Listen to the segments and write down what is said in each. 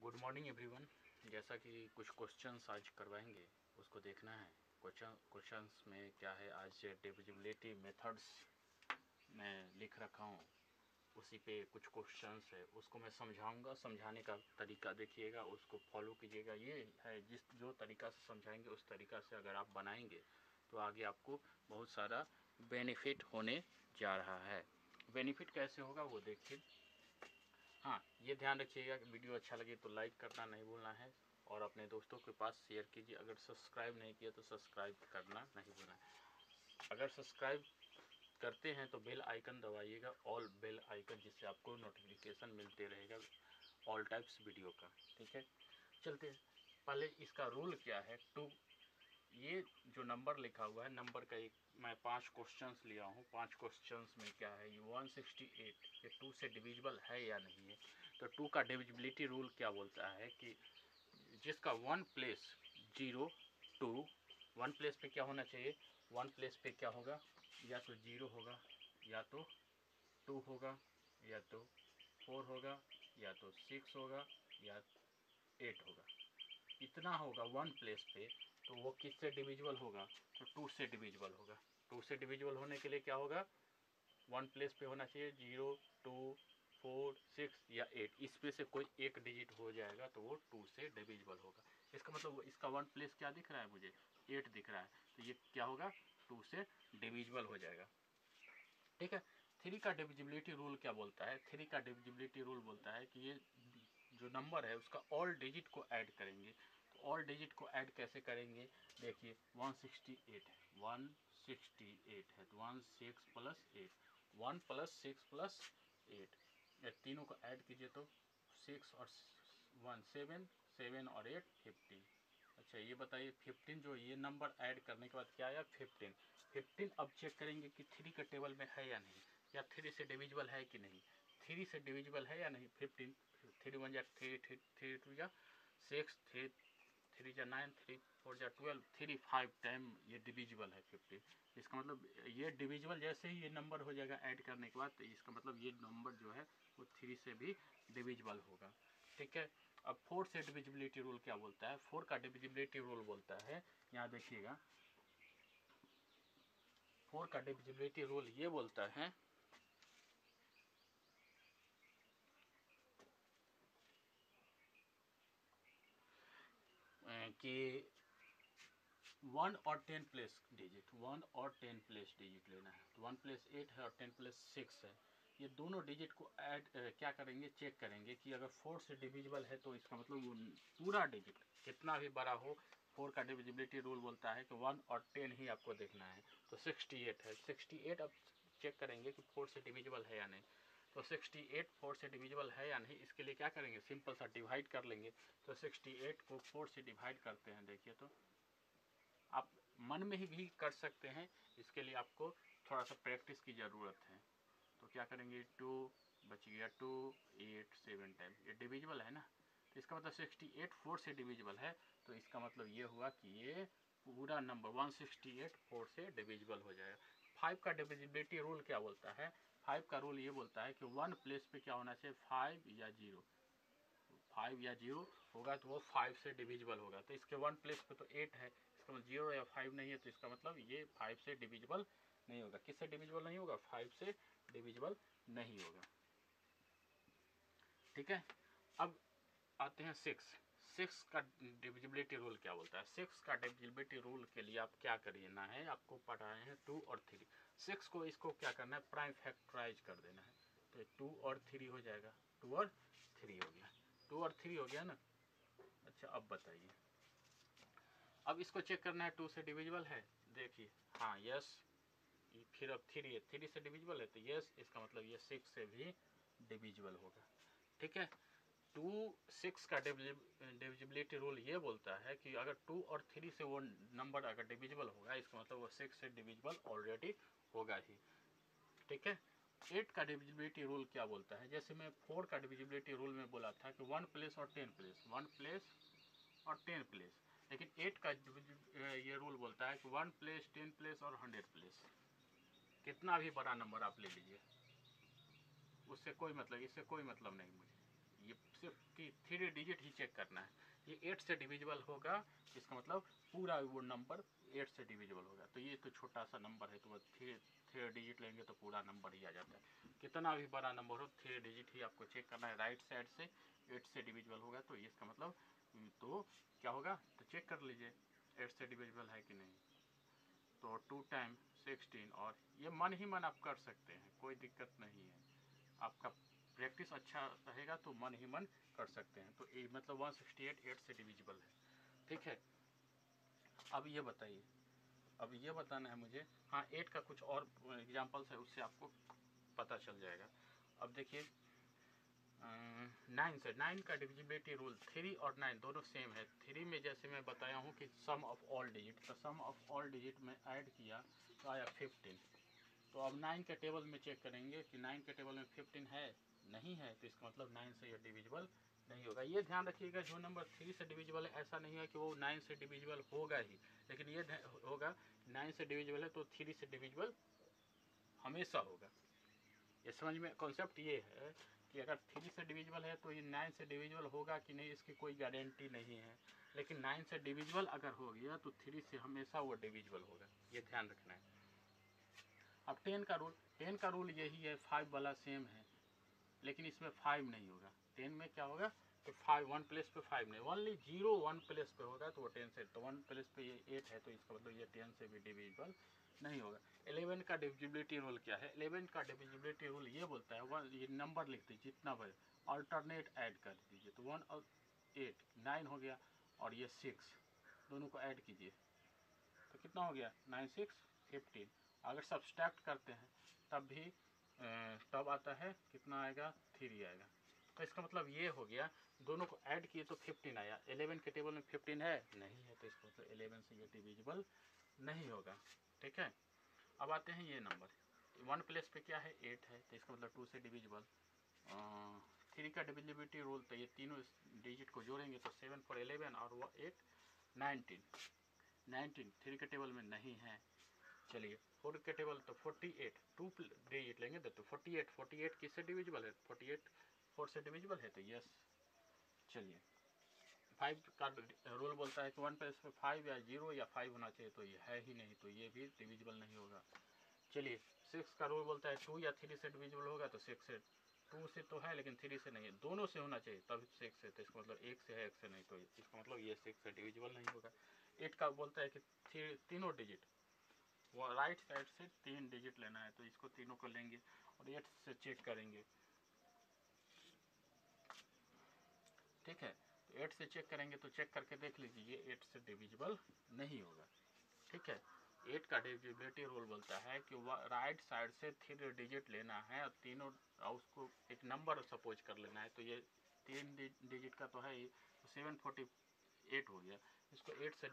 Good morning everyone. जैसा कि कुछ क्वेश्चंस आज करवाएंगे उसको देखना है। क्वेश्चंस में क्या है, आज डिविजिबिलिटी मेथड्स मैं लिख रखा हूँ, उसी पे कुछ क्वेश्चंस है, उसको मैं समझाऊंगा। समझाने का तरीका देखिएगा, उसको फॉलो कीजिएगा। ये है जो तरीका से समझाएंगे उस तरीका से अगर आप बनाएंगे तो आगे आपको बहुत सारा बेनिफिट होने जा रहा है। बेनिफिट कैसे होगा वो देखिए। हाँ, ये ध्यान रखिएगा कि वीडियो अच्छा लगे तो लाइक करना नहीं भूलना है और अपने दोस्तों के पास शेयर कीजिए। अगर सब्सक्राइब नहीं किया तो सब्सक्राइब करना नहीं भूलना है। अगर सब्सक्राइब करते हैं तो बेल आइकन दबाइएगा, ऑल बेल आइकन, जिससे आपको नोटिफिकेशन मिलते रहेगा ऑल टाइप्स वीडियो का। ठीक है, चलते हैं। पहले इसका रूल क्या है। ये जो नंबर लिखा हुआ है, नंबर का एक मैं 5 क्वेश्चंस लिया हूँ। 5 क्वेश्चंस में क्या है, ये 168 ये 2 से डिविजिबल है या नहीं है। तो 2 का डिविजिबिलिटी रूल क्या बोलता है कि जिसका 1 प्लेस 0 2 1 प्लेस पे क्या होना चाहिए, 1 प्लेस पे क्या होगा, या तो 0 होगा, या तो 2 होगा, या तो 4 होगा, या तो 6 होगा, या 8 होगा। इतना होगा 1 प्लेस पे, तो वो किससे डिविजिबल होगा, तो 2 से डिविजिबल होगा। 2 से डिविजिबल होने के लिए क्या होगा, 1 प्लेस पे होना चाहिए 0 2 4 6 या 8, इसमें से कोई एक डिजिट हो जाएगा तो वो 2 से डिविजिबल होगा। इसका मतलब इसका 1 प्लेस क्या दिख रहा है, मुझे 8 दिख रहा है, तो ये क्या होगा, 2 से डिविजिबल हो जाएगा। ठीक है। 3 का डिविजिबिलिटी रूल क्या बोलता है, 3 का डिविजिबिलिटी रूल बोलता है कि ये जो नंबर है उसका ऑल डिजिट को ऐड करेंगे। तो ऑल डिजिट को ऐड कैसे करेंगे, देखिए 168 है, 168 है, तो 1 6 प्लस 8, 1 प्लस 6 प्लस 8, ये तीनों को ऐड कीजिए तो 6 और 1 7, 7 और 8 15। अच्छा ये बताइए 15, जो ये नंबर ऐड करने के बाद क्या आया, 15। 15 अब चेक करेंगे कि 3 का टेबल में है या नहीं, या 3 से डिविजिबल है कि नहीं। 3 से डिविजिबल है या नहीं 15, 3 1 जा 3, 3 2 जा 6, 3 जा 9, 3 4 जा 12, 3 5 टाइम ये डिविजिबल है 15। इसका मतलब ये डिविजिबल जैसे ही ये नंबर हो जाएगा ऐड करने के बाद, तो इसका मतलब ये नंबर जो है वो 3 से भी डिविजिबल होगा। ठीक है। अब 4 से डिविजिबिलिटी रूल क्या बोलता है, 4 का डिविजिबिलिटी रूल बोलता है, यहाँ देखिएगा 4 का डिविजिबिलिटी रूल ये बोलता है कि 1 और 10 प्लेस डिजिट, 1 और 10 प्लेस डिजिट लेना है। तो 1 प्लेस 8 है और 10 प्लेस 6 है, ये दोनों डिजिट को ऐड क्या करेंगे, चेक करेंगे कि अगर 4 से डिविजिबल है तो इसका मतलब वो पूरा डिजिट कितना भी बड़ा हो, 4 का डिविजिबिलिटी रूल बोलता है कि 1 और 10 ही आपको देखना है। तो 68 है, 68 अब चेक करेंगे कि 4 से डिविजिबल है या नहीं। तो 68 4 से डिविजिबल है या नहीं, इसके लिए क्या करेंगे, सिंपल सा डिवाइड कर लेंगे। तो 68 को 4 से डिवाइड करते हैं, देखिए तो आप मन में ही भी कर सकते हैं, इसके लिए आपको थोड़ा सा प्रैक्टिस की ज़रूरत है। तो क्या करेंगे, 2 बच गया, 2 8 7 टाइम, ये डिविजिबल है ना, तो इसका मतलब 68 4 से डिविजिबल है। तो इसका मतलब ये हुआ कि ये पूरा नंबर 168 4 से डिविजिबल हो जाएगा। 5 का डिविजिबिलिटी रूल क्या बोलता है, 5 का रूल ये बोलता है कि 1 प्लेस पे क्या होना चाहिए, 5 या 0, 5 या 0 होगा तो वो 5 से डिविजिबल होगा। तो इसके 1 प्लेस पे तो 8 है, इसका मतलब 0 या 5 नहीं है, तो इसका मतलब ये 5 से डिविजिबल नहीं होगा। किससे डिविजिबल नहीं होगा, 5 से डिविजिबल नहीं होगा। ठीक है। अब आते हैं 6 का डिविजिबिलिटी रूल क्या बोलता है। 6 का डिविजिबिलिटी रूल के लिए आप क्या करना है, आपको पढ़ाए हैं 2 और 3। 6 को इसको क्या करना है, प्राइम फैक्टराइज कर देना है, तो 2 और 3 हो जाएगा, 2 और 3 हो गया, 2 और 3 हो गया ना। अच्छा अब बताइए, अब इसको चेक करना है 2 से डिविजिबल है, देखिए हाँ यस, फिर अब 3 है, 3 से डिविजिबल है तो यस, इसका मतलब ये 6 से भी डिविजिबल होगा। ठीक है। 2 6 का डिविजिबिलिटी रूल ये बोलता है कि अगर 2 और 3 से वो नंबर अगर डिविजिबल होगा, इसका मतलब वो 6 से डिविजिबल ऑलरेडी होगा ही। ठीक है। 8 का डिविजिबिलिटी रूल क्या बोलता है, जैसे मैं 4 का डिविजिबिलिटी रूल में बोला था कि 1 प्लेस और 10 प्लेस, 1 प्लेस और 10 प्लेस, लेकिन 8 का ये रूल बोलता है कि 1 प्लेस 10 प्लेस और 100 प्लेस, कितना भी बड़ा नंबर आप ले लीजिए, उससे कोई मतलब, इससे कोई मतलब नहीं मुझे, ये सिर्फ कि 3 डिजिट ही चेक करना है। ये 8 से डिविजिबल होगा, इसका मतलब पूरा वो नंबर 8 से डिविजिबल होगा। तो ये तो छोटा सा नंबर है, तो वो 3 डिजिट लेंगे तो पूरा नंबर ही आ जाता है। कितना भी बड़ा नंबर हो 3 डिजिट ही आपको चेक करना है। राइट साइड से 8 से डिविजिबल होगा, तो इसका मतलब तो क्या होगा, तो चेक कर लीजिए 8 से डिविजिबल है कि नहीं। तो 2 टाइम 16, और ये मन ही मन आप कर सकते हैं, कोई दिक्कत नहीं है। आपका प्रैक्टिस अच्छा रहेगा तो मन ही मन कर सकते हैं। तो ये मतलब 168 8 से डिविजिबल है, ठीक है। अब ये बताइए, अब ये बताना है मुझे, हाँ 8 का कुछ और एग्जाम्पल्स है, उससे आपको पता चल जाएगा। अब देखिए 9 से, 9 का डिविजिबिलिटी रूल 3 और 9 दोनों सेम है। 3 में जैसे मैं बताया हूँ कि सम ऑफ ऑल डिजिट, तो सम ऑफ ऑल डिजिट में ऐड किया तो आया 15। तो अब 9 के टेबल में चेक करेंगे कि 9 के टेबल में 15 है, नहीं है, तो इसका मतलब 9 से ये डिविजिबल नहीं होगा। ये ध्यान रखिएगा, जो नंबर 3 से डिविजिबल है ऐसा नहीं है कि वो 9 से डिविजिबल होगा ही, लेकिन ये होगा 9 से डिविजिबल है तो 3 से डिविजिबल हमेशा होगा। ये समझ में कॉन्सेप्ट ये है कि अगर 3 से डिविजिबल है तो ये 9 से डिविजिबल होगा कि नहीं, इसकी कोई गारंटी नहीं है। लेकिन 9 से डिविजिबल अगर हो गया तो 3 से हमेशा वो डिविजिबल होगा, ये ध्यान रखना है। अब 10 का रूल, 10 का रूल यही है, 5 वाला सेम है, लेकिन इसमें 5 नहीं होगा। 10 में क्या होगा, तो 5 1 प्लेस पे 5 नहीं, ओनली 0 1 प्लेस पे होगा तो वो 10 से, तो 1 प्लेस पे ये 8 है, तो इसका मतलब ये 10 से भी डिविजिबल नहीं होगा। 11 का डिविजिबिलिटी रूल क्या है, 11 का डिविजिबिलिटी रूल ये बोलता है, ये नंबर लिखते हैं जितना बड़े अल्टरनेट ऐड कर दीजिए, तो 1 और 8 9 हो गया, और ये 6 दोनों को ऐड कीजिए तो कितना हो गया, 9 6 15। अगर सब्सट्रैक्ट करते हैं तब भी तब आता है कितना आएगा, 3 आएगा। तो इसका मतलब ये हो गया, दोनों को ऐड किए तो 15 आया। 11 के टेबल में 15 है, नहीं है, तो इसका मतलब 11 से ये डिविजिबल नहीं होगा, ठीक है। अब आते हैं ये नंबर 1 प्लेस पे क्या है, 8 है, तो इसका मतलब 2 से डिविजिबल। 3 का डिविजिबिलिटी रूल, तो ये तीनों डिजिट को जोड़ेंगे तो 7 4 11 और 8 19 3 के टेबल में नहीं है। चलिए 4 के टेबल, तो 48 2 डिजिट लेंगे तो 48 किससे डिविजिबल है, 48 4 से डिविजिबल है, तो यस। चलिए 5 का रूल बोलता है कि 1 प्लेस पे 5 या 0 या 5 होना चाहिए, तो ये है ही नहीं, तो ये भी डिविजिबल नहीं होगा। चलिए 6 का रूल बोलता है 2 या 3 से डिविजिबल होगा, तो 6 से, 2 से तो है लेकिन 3 से नहीं है, दोनों से होना चाहिए तब 6 से, तो इसका मतलब 1 से है 1 से नहीं, तो इसका मतलब ये 6 से डिविजिबल नहीं होगा। 8 का बोलता है कि तीनों डिजिट, वो राइट साइड से 3 डिजिट लेना है, तो इसको तीनों को लेंगे और 8 से चेक करेंगे, ठीक है। तो 8 से चेक करेंगे, तो चेक करके देख लीजिए ये 8 से डिविजिबल नहीं होगा, ठीक है। 8 का डिविजिबिलिटी रूल बोलता है कि वह राइट साइड से 3 डिजिट लेना है और तीनों, उसको एक नंबर सपोज कर लेना है, तो ये 3 डिजिट का तो है ही, तो 748 हो गया। इसको 8 से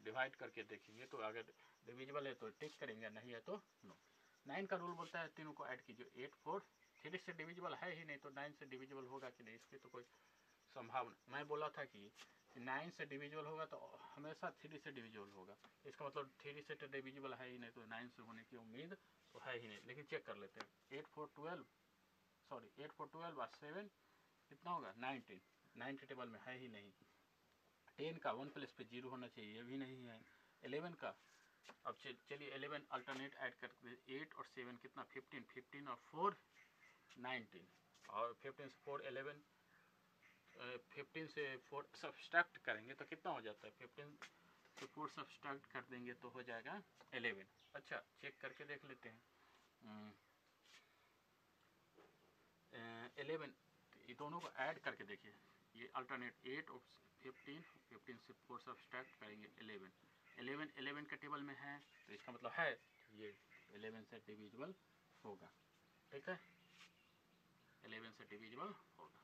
डिवाइड करके देखेंगे, तो अगर डिविजिबल है तो टिक करेंगे, नहीं है तो नो। 9 का रूल बोलता है तीनों को ऐड कीजिए, 8 4 3 से डिविजिबल है ही नहीं, तो 9 से डिविजिबल होगा कि नहीं, इसकी तो कोई संभावना, मैं बोला था कि 9 से डिविजिबल होगा तो हमेशा 3 से डिविजिबल होगा, इसका मतलब 3 से तो डिविजिबल है ही नहीं, तो 9 से होने की उम्मीद तो है ही नहीं। लेकिन चेक कर लेते हैं, 8 4 12 और 7 कितना होगा, 19, 9 के टेबल में है ही नहीं। 10 का 1 प्लेस पे 0 होना चाहिए, ये भी नहीं है। 11 का, अब चलिए 11 अल्टरनेट ऐड करके 8 और 7 कितना, 15 15 और 4 19, और 15 से 4 11, 15 से 4 सब्सट्रैक्ट करेंगे तो कितना हो जाता है, 15 से 4 सब्सट्रैक्ट कर देंगे तो हो जाएगा 11। अच्छा चेक करके देख लेते हैं, 11 ये दोनों को ऐड करके देखिए, ये अल्टरनेट 8 और 15 से 4 सब्सट्रैक्ट करेंगे 11 के टेबल में है, तो इसका मतलब है ये 11 से डिविजिबल होगा, ठीक है, 11 से डिविजिबल होगा।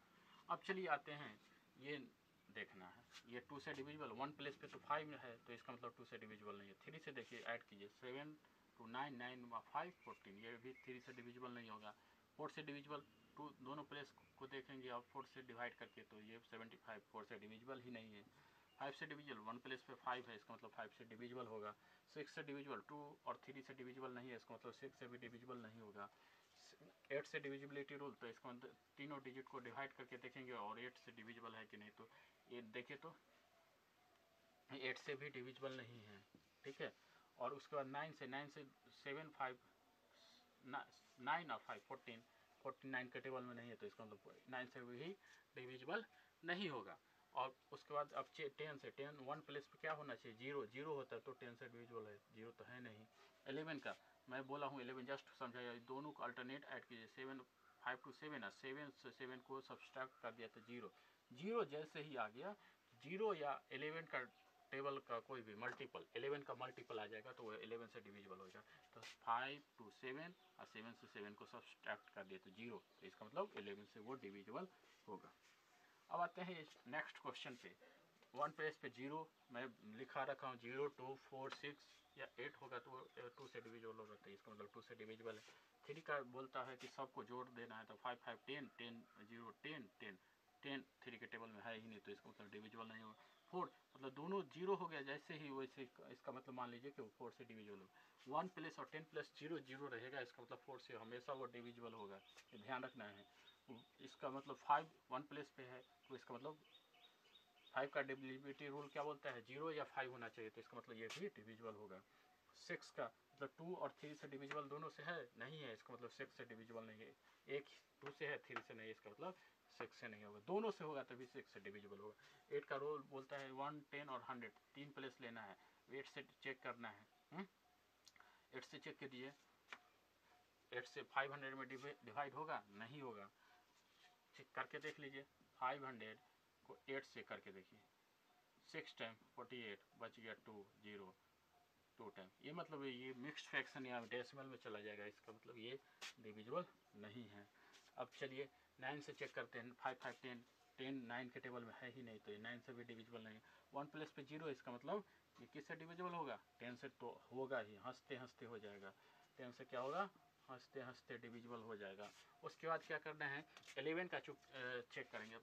अब चलिए आते हैं, ये देखना है, ये 2 से डिविजिबल, 1 प्लेस पे तो 5 है, तो इसका मतलब 2 से डिविजिबल नहीं है। 3 से देखिए ऐड कीजिए, 7 2 9 9 5 14, ये भी 3 से डिविजिबल नहीं होगा। 4 से डिविजिबल, 2 दोनों प्लेस को देखेंगे और 4 से डिवाइड करके, तो ये 75 4 से डिविजिबल ही नहीं है। 5 से डिविजिबल, 1 प्लेस पे 5 है, इसका मतलब 5 से डिविजिबल होगा। 6 से डिविजिबल, 2 और 3 से डिविजिबल नहीं है, इसका मतलब 6 से भी डिविजिबल नहीं होगा। 8 से डिविजिबिलिटी रूल, तो इसको तीनों डिजिट को डिवाइड करके देखेंगे और 8 से डिविजिबल है कि नहीं। तो ये देखे तो 8 से भी डिविजिबल नहीं है, ठीक है। और उसके बाद 9 से 7 5 9 और 5 49 के टेबल में नहीं है, तो इसका मतलब 9 से भी डिविजिबल नहीं होगा। और उसके बाद अब 10 से 10 1 प्लेस पे क्या होना चाहिए, 0 होता है तो 10 से डिविजिबल है, 0 तो है नहीं। 11 का मैं बोला हूँ 11 जस्ट समझाया, दोनों को अल्टरनेट ऐड कीजिए, 7 5 to 7 है, 7 से 7 को सब्सट्रैक्ट कर दिया तो 0 जैसे ही आ गया 0 या 11 का टेबल का कोई भी मल्टीपल 11 का मल्टीपल आ जाएगा तो वो 11 से डिविजिबल हो जाएगा। तो 5 to 7 और 7 से 7 को सब्सट्रैक्ट कर दिए तो 0, तो इसका मतलब 11 से वो डिविजिबल होगा। अब आते हैं नेक्स्ट क्वेश्चन पे। 1 पेज पे 0 मैं लिखा रखा हूँ, 0 2 4 6 या 8 होगा तो 2 से डिविजिबल होगा, तो इसका मतलब 2 से डिविजिबल है। 3 का बोलता है कि सबको जोड़ देना है, तो 5 5 10 10 0 10 10 10 3 के टेबल में है ही नहीं, तो इसका मतलब डिविजिबल नहीं होगा। 4 मतलब दोनों 0 हो गया जैसे ही, वैसे इसका मतलब मान लीजिए कि वो 4 से डिविजिबल होगा। 1 प्लस और 10 प्लस 0 0 रहेगा, इसका मतलब 4 से हमेशा वो डिविजिबल होगा, ये ध्यान रखना है। इसका मतलब 5 1 प्लेस पे है, तो इसका मतलब 5 का डिविजिबिलिटी रूल क्या बोलता है, 0 या 5 होना चाहिए, तो इसका मतलब ये भी डिविजिबल होगा। 6 का मतलब 2 और 3 से डिविजिबल दोनों से है नहीं है, इसका मतलब 6 से डिविजिबल नहीं है। एक 2 से है 3 से नहीं, इसका मतलब 6 से नहीं होगा, दोनों से होगा तभी 6 से डिविजिबल होगा। 8 का रूल बोलता है 1 10 और 100 3 प्लेस लेना है, 8 से चेक करना है। 8 से चेक कीजिए, 8 से 500 में डिवाइड होगा नहीं होगा, चेक करके देख लीजिए। 500 को 8 से करके देखिए, 6 टाइम 48 बच गया 2 0 2 टाइम, ये मतलब ये मिक्स्ड फ्रैक्शन या डेसिमल में चला जाएगा, इसका मतलब ये डिविजिबल नहीं है। अब चलिए 9 से चेक करते हैं, 5 5 10 10 9 के टेबल में है ही नहीं, तो ये 9 से भी डिविजिबल नहीं है। 1 प्लस पे 0, इसका मतलब ये किससे डिविजिबल होगा, 10 से तो होगा ही, हंसते हंसते हो जाएगा। 10 से क्या होगा, हंसते हंसते डिविजिबल हो जाएगा। उसके बाद क्या करना है, 11 का चेक करेंगे,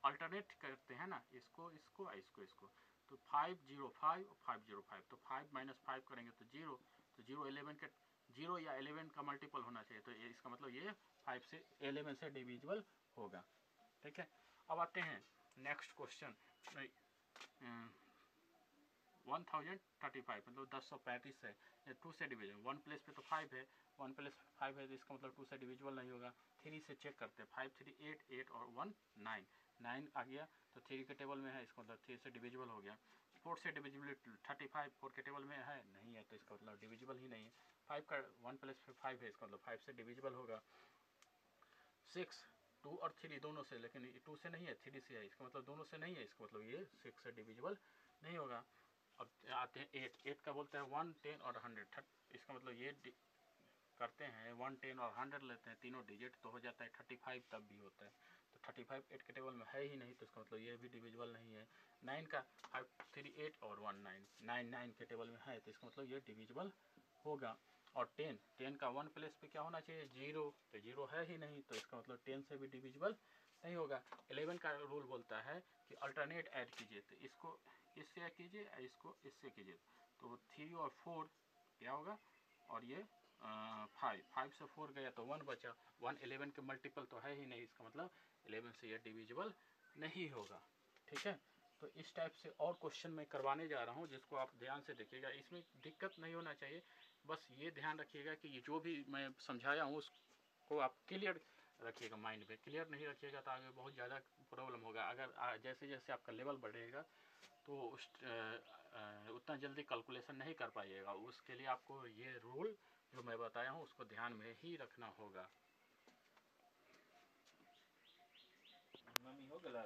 अल्टरनेट करते हैं ना, इसको इसको इसको इसको, तो 5 0 5 5 0 5, तो 5 माइनस 5 करेंगे तो 0, तो 0 11 के 0 या 11 का मल्टीपल होना चाहिए, तो इसका मतलब ये 5 से 11 से डिविजिबल होगा, ठीक है। अब आते हैं नेक्स्ट क्वेश्चन, 1035 मतलब 1035 है, ये 2 से डिविजन, 1 प्लेस पे तो 5 है, 1 प्लस 5 है, तो इसका मतलब 2 से डिविजिबल नहीं होगा। 3 से चेक करते हैं, 5 3 8 8 और 1 9 9 आ गया, तो 3 के टेबल में है, इसका मतलब 3 से डिविजिबल हो गया। 4 से डिविजिबिलिटी 35 4 के टेबल में है नहीं है, तो इसका मतलब डिविजिबल ही नहीं है। 5 का 1 प्लस 5 है, इसका मतलब 5 से डिविजिबल होगा। 6 2 और 3 दोनों से, लेकिन 2 से नहीं है 3 से है, इसका मतलब दोनों से नहीं है, इसका मतलब ये 6 से डिविजिबल नहीं होगा। अब आते हैं 8 का बोलता है 1 10 और 100, इसका मतलब ये करते हैं 1 10 और 100 लेते हैं, तीनों डिजिट तो हो जाता है 35, तब भी होता है, तो 35 8 के टेबल में है ही नहीं, तो इसका मतलब ये भी डिविजिबल नहीं है। 9 का 5 3 8 और 1 9 9 के टेबल में है, तो इसका मतलब ये डिविजिबल होगा। और 10 का 1 प्लेस पे क्या होना चाहिए, 0, तो 0 है ही नहीं, तो इसका मतलब 10 से भी डिविजिबल नहीं होगा। 11 का रूल बोलता है कि अल्टरनेट ऐड कीजिए, तो इसको इससे ऐड कीजिए, इसको इससे कीजिए, तो 3 और 4 क्या होगा, और ये 5 से 4 गया तो 1 बचा, 1 11 के मल्टीपल तो है ही नहीं, इसका मतलब 11 से ये डिविजिबल नहीं होगा, ठीक है। तो इस टाइप से और क्वेश्चन मैं करवाने जा रहा हूँ, जिसको आप ध्यान से देखिएगा, इसमें दिक्कत नहीं होना चाहिए, बस ये ध्यान रखिएगा कि ये जो भी मैं समझाया हूँ उसको आप क्लियर रखिएगा, माइंड में क्लियर नहीं रखिएगा तो आगे बहुत ज़्यादा प्रॉब्लम होगा। अगर जैसे जैसे आपका लेवल बढ़ेगा तो उतना जल्दी कैलकुलेशन नहीं कर पाइएगा, उसके लिए आपको ये रूल जो मैं बताया हूँ उसको ध्यान में ही रखना होगा। मम्मी हो गया